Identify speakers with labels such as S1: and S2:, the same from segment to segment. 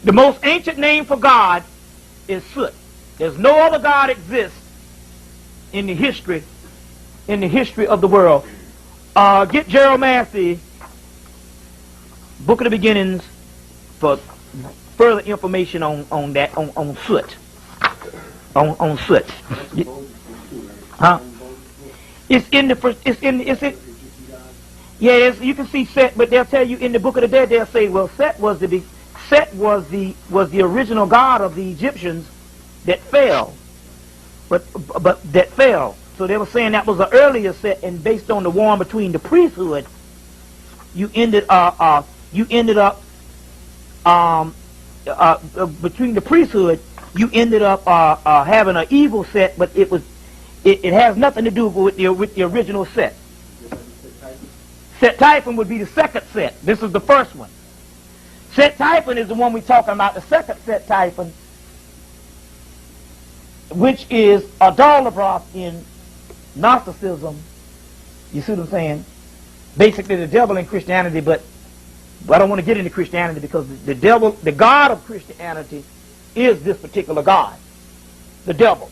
S1: The most ancient name for God is Sut. There's no other God exists in the history of the world. Get Gerald Massey, Book of the Beginnings, for further information on that, on Sut. On Sut. Huh? It's in the first, yeah, you can see Set, but they'll tell you in the Book of the Dead, they'll say, well, Set was the original god of the Egyptians that fell. But that fell. So they were saying that was an earlier Set, and based on the war between the priesthood, you ended up between the priesthood, you ended up having an evil Set, but it has nothing to do with the original Set. Set Typhon would be the second Set. This is the first one. Set Typhon is the one we're talking about, the second Set Typhon, which is Yaldabaoth in Gnosticism. You see what I'm saying? Basically the devil in Christianity, but I don't want to get into Christianity because the devil, the God of Christianity, is this particular God. The devil.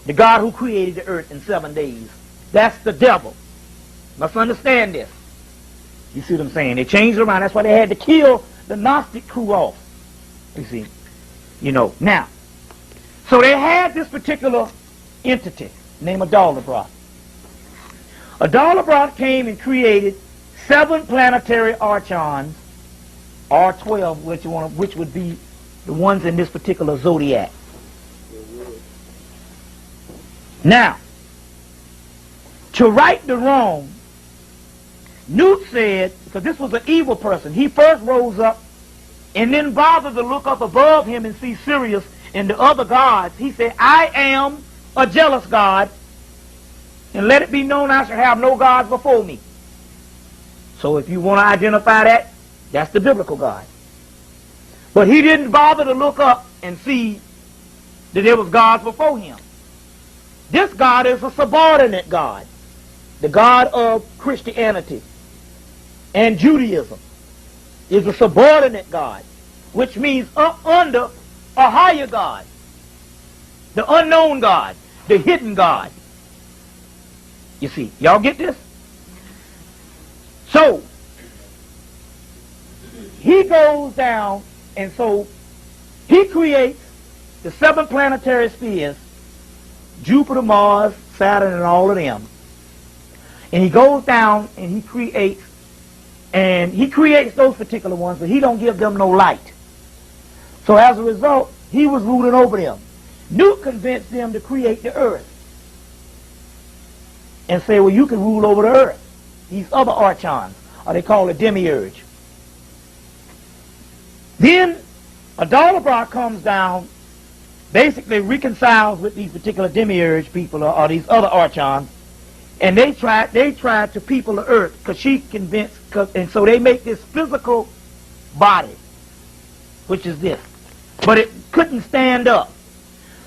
S1: The God who created the earth in 7 days. That's the devil. Must understand this. You see what I'm saying? They changed it around. That's why they had to kill the Gnostic crew off. You see? You know. Now, so they had this particular entity named Yaldabaoth. Yaldabaoth came and created 7 planetary archons, or 12, which would be the ones in this particular zodiac. Now, to right the wrong, Newt said, because this was an evil person, he first rose up and then bothered to look up above him and see Sirius and the other gods. He said, I am a jealous God, and let it be known I shall have no gods before me. So if you want to identify that, that's the biblical God. But he didn't bother to look up and see that there was gods before him. This God is a subordinate God, the God of Christianity. And Judaism is a subordinate God, which means up under a higher God, the unknown God, the hidden God. You see, y'all get this? So, he goes down, and so he creates the 7 planetary spheres, Jupiter, Mars, Saturn, and all of them. And he goes down and he creates those particular ones, but he don't give them no light. So as a result, he was ruling over them. Newt convinced them to create the earth and say, well, you can rule over the earth. These other archons, or they call it Demiurge. Then Yaldabaoth comes down, basically reconciles with these particular Demiurge people, or these other archons, and they tried to people the earth, because she convinced, and so they make this physical body, which is this, but it couldn't stand up.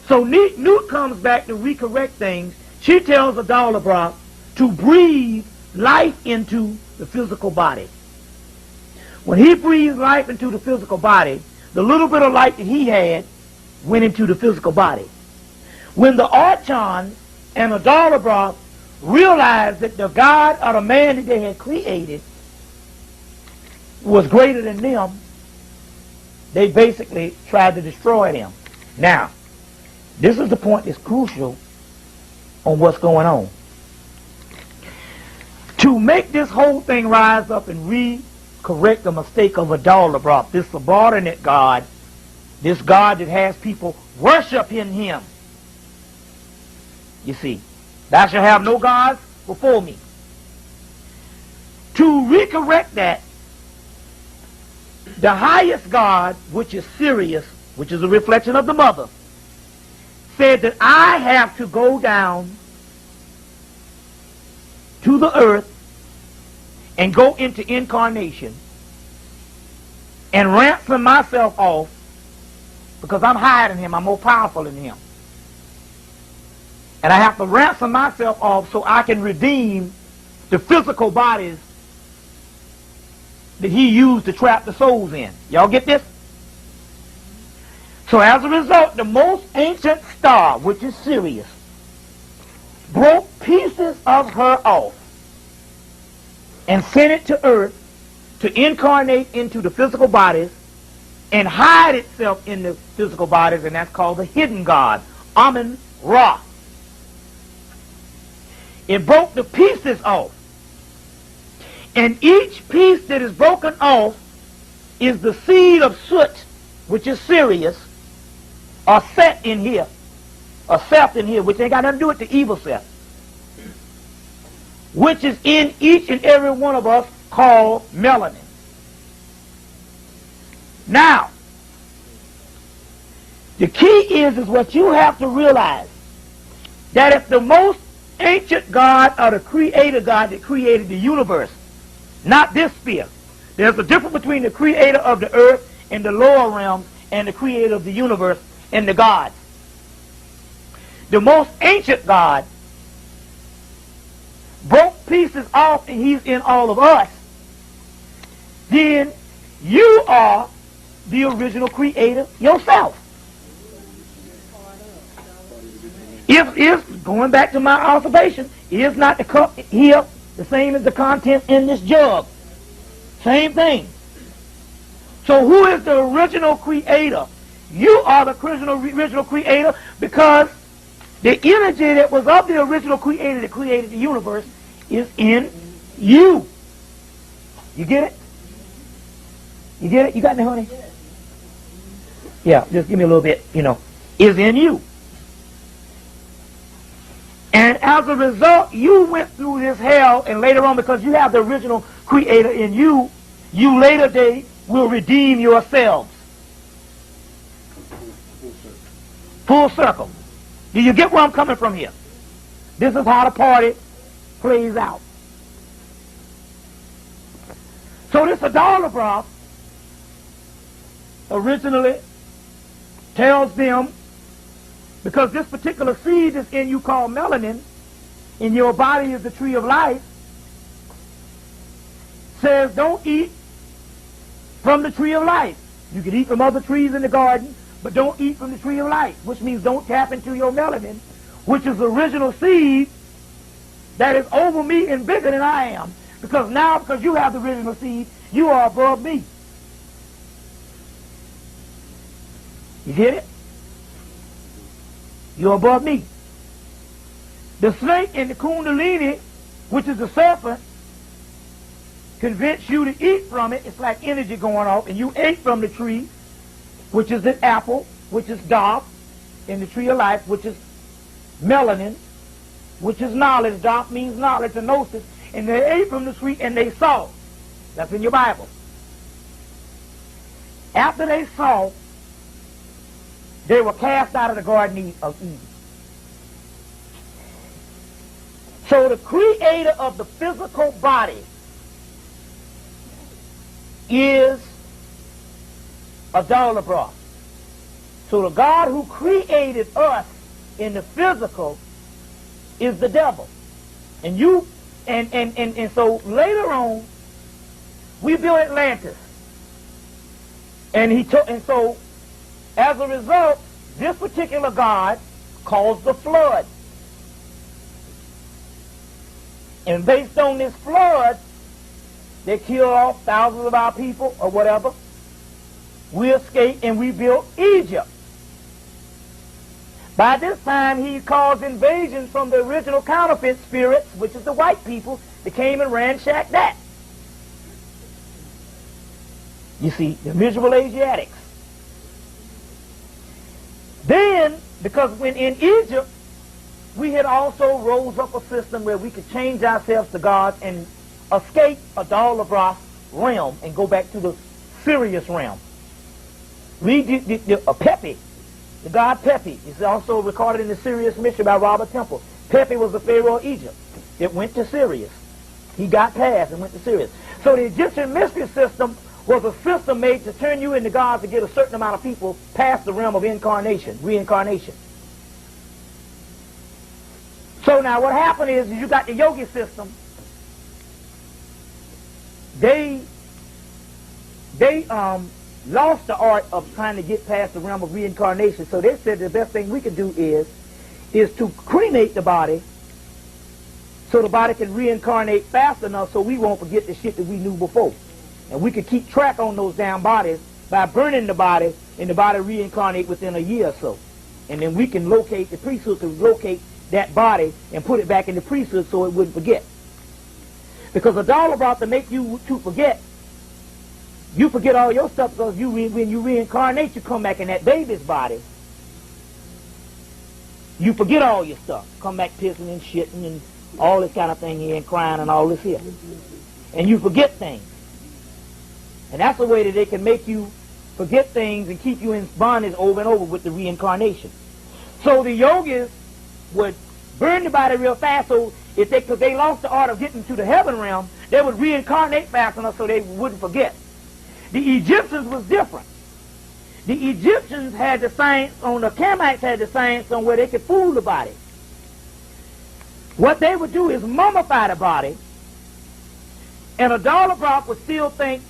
S1: So Newt comes back to recorrect things. She tells Yaldabaoth to breathe life into the physical body. When he breathed life into the physical body, the little bit of light that he had went into the physical body. When the archons and Yaldabaoth realized that the God or the man that they had created was greater than them, they basically tried to destroy them. Now, this is the point that's crucial on what's going on. To make this whole thing rise up and correct the mistake of Yaldabaoth, this subordinate God, this God that has people worship in him. You see, thou shalt have no gods before me. To recorrect that, the highest God, which is Sirius, which is a reflection of the mother, said that I have to go down to the earth and go into incarnation and ransom myself off, because I'm higher than him, I'm more powerful than him. And I have to ransom myself off so I can redeem the physical bodies that he used to trap the souls in. Y'all get this? So as a result, the most ancient star, which is Sirius, broke pieces of her off and sent it to Earth to incarnate into the physical bodies and hide itself in the physical bodies, and that's called the hidden god, Amun-Ra. It broke the pieces off. And each piece that is broken off is the seed of Soot, which is Sirius, or Set in here, or Seth in here, which ain't got nothing to do with the evil Seth, which is in each and every one of us, called melanin. Now, the key is what you have to realize, that if the most ancient God or the creator God that created the universe, not this sphere, there's a difference between the creator of the earth and the lower realms and the creator of the universe and the gods. The most ancient God broke pieces off and he's in all of us. Then you are the original creator yourself. If going back to my observation, is not the cup here the same as the content in this jug? Same thing. So who is the original creator? You are the original creator, because the energy that was of the original creator that created the universe is in you. You get it? You get it? You got me, honey? Yeah, just give me a little bit, is in you. And as a result, you went through this hell, and later on, because you have the original creator in you, you later day will redeem yourselves. Full circle. Do you get where I'm coming from here? This is how the party plays out. So this Yaldabaoth originally tells them, because this particular seed that's in you called melanin, in your body is the tree of life, says don't eat from the tree of life. You can eat from other trees in the garden, but don't eat from the tree of life, which means don't tap into your melanin, which is the original seed that is over me and bigger than I am. Because now, because you have the original seed, you are above me. You get it? You're above me. The snake and the kundalini, which is the serpent, convince you to eat from it. It's like energy going off, and you ate from the tree, which is an apple, which is dark, in the tree of life, which is melanin, which is knowledge. Dark means knowledge, and gnosis. And they ate from the tree and they saw. That's in your Bible. After they saw, they were cast out of the Garden of Eden. So the creator of the physical body is Yaldabaoth. So the God who created us in the physical is the devil. And you and so later on we built Atlantis. And so as a result, this particular God caused the flood. And based on this flood, they killed off thousands of our people or whatever. We escaped and we built Egypt. By this time, he caused invasions from the original counterfeit spirits, which is the white people, that came and ransacked that. You see, the miserable Asiatics. Then, because when in Egypt, we had also rose up a system where we could change ourselves to gods and escape Yaldabaoth realm and go back to the Sirius realm. Read Pepi, the god Pepi. It's also recorded in the Sirius mystery by Robert Temple. Pepi was the pharaoh of Egypt. It went to Sirius. He got past and went to Sirius. So the Egyptian mystery system was a system made to turn you into God to get a certain amount of people past the realm of incarnation, reincarnation. So now what happened is you got the yogi system. They they lost the art of trying to get past the realm of reincarnation. So they said the best thing we can do is to cremate the body so the body can reincarnate fast enough so we won't forget the shit that we knew before. And we could keep track on those damn bodies by burning the body, and the body reincarnate within a year or so. And then we can locate the priesthood to locate that body and put it back in the priesthood so it wouldn't forget. Because a Yaldabaoth to make you to forget, you forget all your stuff because when you reincarnate, you come back in that baby's body. You forget all your stuff. Come back pissing and shitting and all this kind of thing here and crying and all this here. And you forget things. And that's the way that they can make you forget things and keep you in bondage over and over with the reincarnation. So the yogis would burn the body real fast, so because they lost the art of getting to the heaven realm, they would reincarnate fast enough so they wouldn't forget. The Egyptians was different. The Egyptians had the science the Hemmites had the science on where they could fool the body. What they would do is mummify the body, and a Yaldabaoth would still think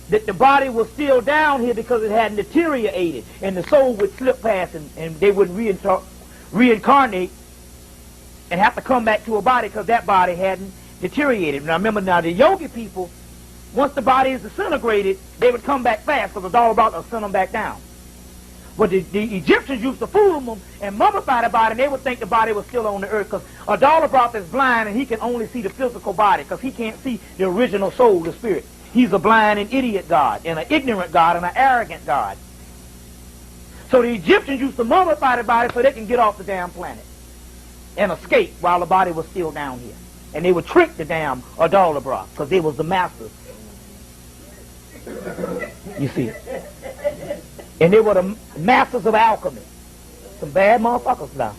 S1: that the body was still down here because it hadn't deteriorated, and the soul would slip past and they would reincarnate and have to come back to a body because that body hadn't deteriorated. Now remember, the yogi people, once the body is disintegrated, they would come back fast because the Yaldabaoth would send them back down. But the Egyptians used to fool them and mummify the body, and they would think the body was still on the earth because a Yaldabaoth is blind and he can only see the physical body because he can't see the original soul, the spirit. He's a blind and idiot god, and an ignorant god, and an arrogant god. So the Egyptians used to mummify the body so they can get off the damn planet and escape while the body was still down here. And they would trick the damn Yaldabaoth because they was the masters. You see. And they were the masters of alchemy. Some bad motherfuckers now.